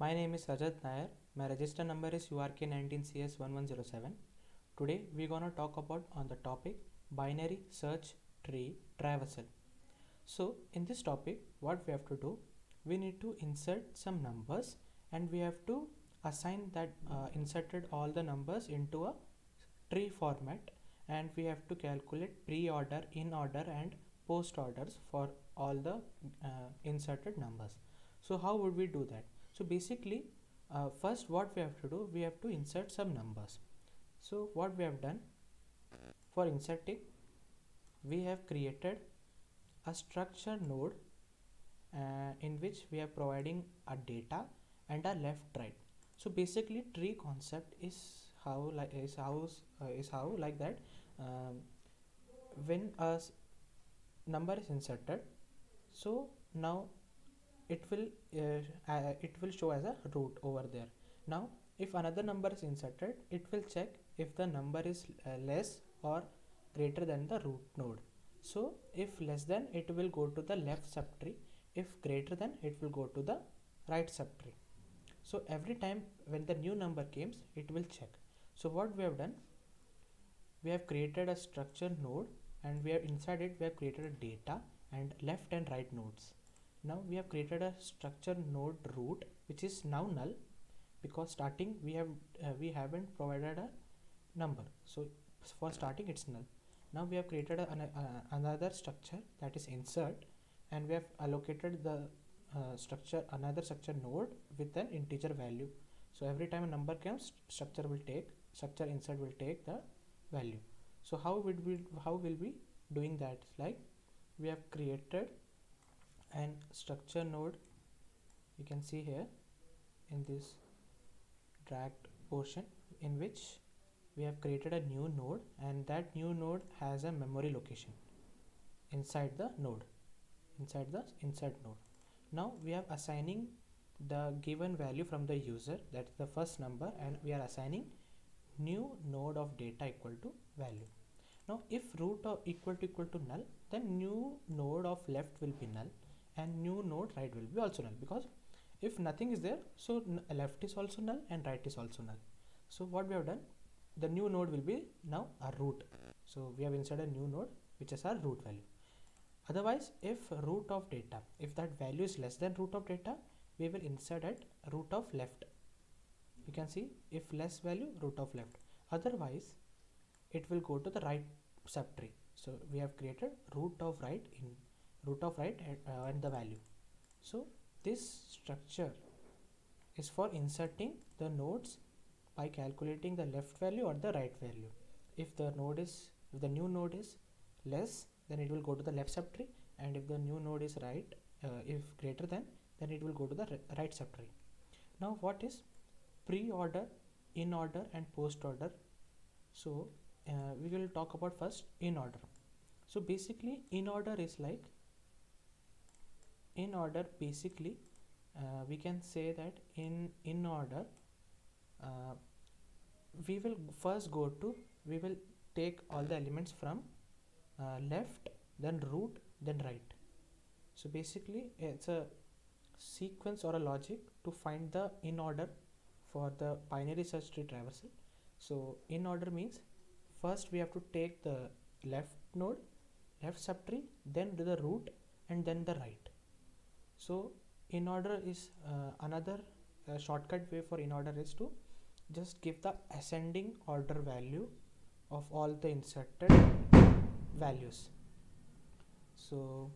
My name is Rajat Nair. My register number is URK19CS1107. Today we're gonna talk about on the topic binary search tree traversal. So in this topic, what we have to do, we need to insert some numbers and we have to assign that inserted all the numbers into a tree format, and we have to calculate pre-order, in-order and post-orders for all the inserted numbers. So how would we do that? So basically, first what we have to do, we have to insert some numbers. So what we have done for inserting, we have created a structure node in which we are providing a data and a left right. So basically tree concept is how like that. When number is inserted, so now it will show as a root over there. Now if another number is inserted, it will check if the number is less or greater than the root node. So if less than, it will go to the left subtree. If greater than, it will go to the right subtree. So every time when the new number comes, it will check. So what we have done, we have created a structure node, and we have inside it we have created a data and left and right nodes. Now we have created a structure node root, which is now null because starting we haven't provided a number. So for starting it's null. Now we have created another structure, that is insert, and we have allocated the another structure node with an integer value. So every time a number comes, structure insert will take the value. So how will we doing that? Like, we have created an structure node, you can see here in this dragged portion, in which we have created a new node, and that new node has a memory location inside the node, inside the insert node. Now we are assigning the given value from the user, that's the first number, and we are assigning new node of data equal to value. Now if root of equal to null, then new node of left will be null and new node right will be also null, because if nothing is there, so left is also null and right is also null. So what we have done, the new node will be now a root. So we have inserted a new node which is our root value. Otherwise, if root of data, if that value is less than root of data, we will insert at root of left. You can see, if less value, root of left. Otherwise it will go to the right subtree. So we have created root of right and the value. So this structure is for inserting the nodes by calculating the left value or the right value. If the new node is less, then it will go to the left subtree, and if the new node is right, if greater than, then it will go to the right subtree. Now what is pre-order, in order and post order? So we will talk about first in order. So basically in order is like, in order basically we can say that in order we will first we will take all the elements from left, then root, then right. So basically it's a sequence or a logic to find the in order for the binary search tree traversal. So in order means first we have to take the left node, left subtree, then do the root, and then the right. So in order is another shortcut way for in order is to just give the ascending order value of all the inserted values. So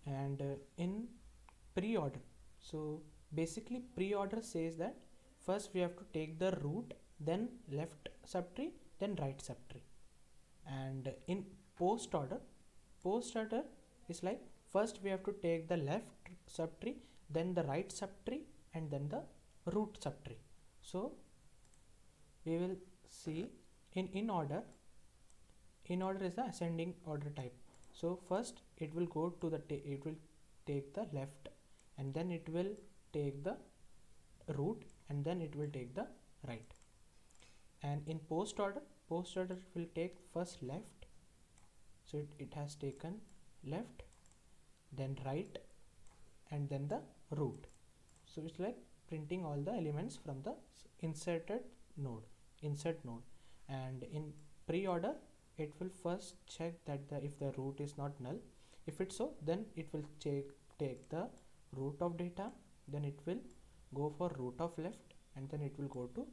and in pre-order, so basically pre-order says that first we have to take the root, then left subtree, then right subtree. And in post order is like, first we have to take the left subtree, then the right subtree, and then the root subtree. So we will see in order is the ascending order type. So first it will go to the it will take the left, and then it will take the root, and then it will take the right. And in post order will take first left, so it has taken left, then right, and then the root. So it's like printing all the elements from the inserted node, insert node. And in pre-order, it will first check that if the root is not null. If it's so, then it will take the root of data, then it will go for root of left, and then it will go to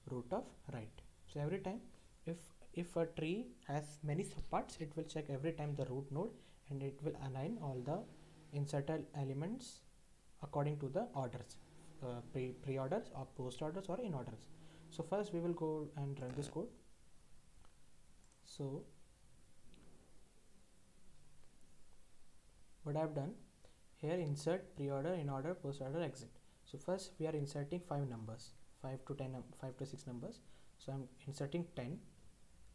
root of right. So every time, if a tree has many subparts, it will check every time the root node, and it will align all the inserted elements according to the orders, pre-orders or post orders or in orders. So first we will go and run this code. So what I've done here, insert, pre-order, in order, post order, exit. So first we are inserting 5 numbers, 5 to 10, 5 to 6 numbers. So I'm inserting 10,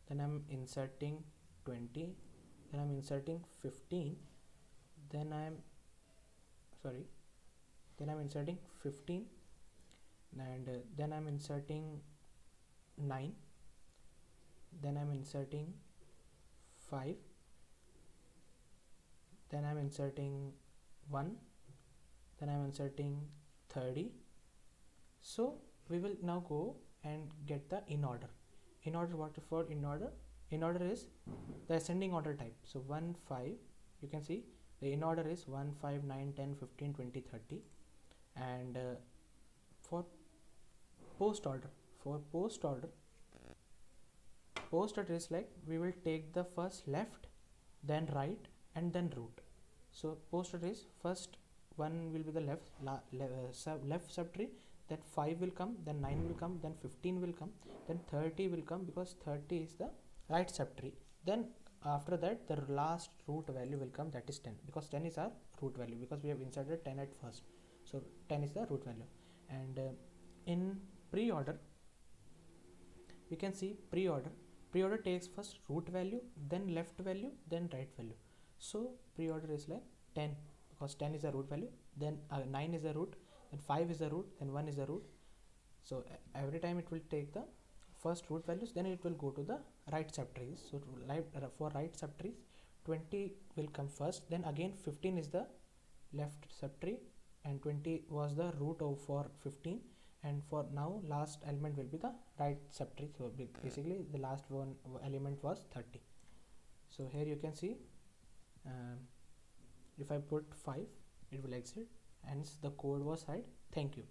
then I'm inserting 20, then I'm inserting 15, then I'm inserting 15, and then I'm inserting 9, then I'm inserting 5, then I'm inserting 1, then I'm inserting 30. So we will now go and get the in order. In order, what for in order? In order is the ascending order type. So 1, 5, you can see the in order is 1, 5, 9, 10, 15, 20, 30. And for post order, post order is like we will take the first left, then right, and then root. So post order is first one will be the left subtree, that 5 will come, then 9 will come, then 15 will come, then 30 will come, because 30 is the right subtree. Then after that the last root value will come, that is 10, because 10 is our root value, because we have inserted 10 at first. So 10 is the root value. And in pre-order, we can see pre-order takes first root value, then left value, then right value. So pre-order is like 10, because 10 is the root value, then 9 is the root, then 5 is the root, then 1 is the root. So every time it will take the first root values, then it will go to the right subtrees. So for right subtrees, 20 will come first, then again 15 is the left subtree, and 20 was the root of for 15, and for now last element will be the right subtree. So basically the last one element was 30. So here you can see, if I put 5, it will exit, hence the code was hide. Thank you.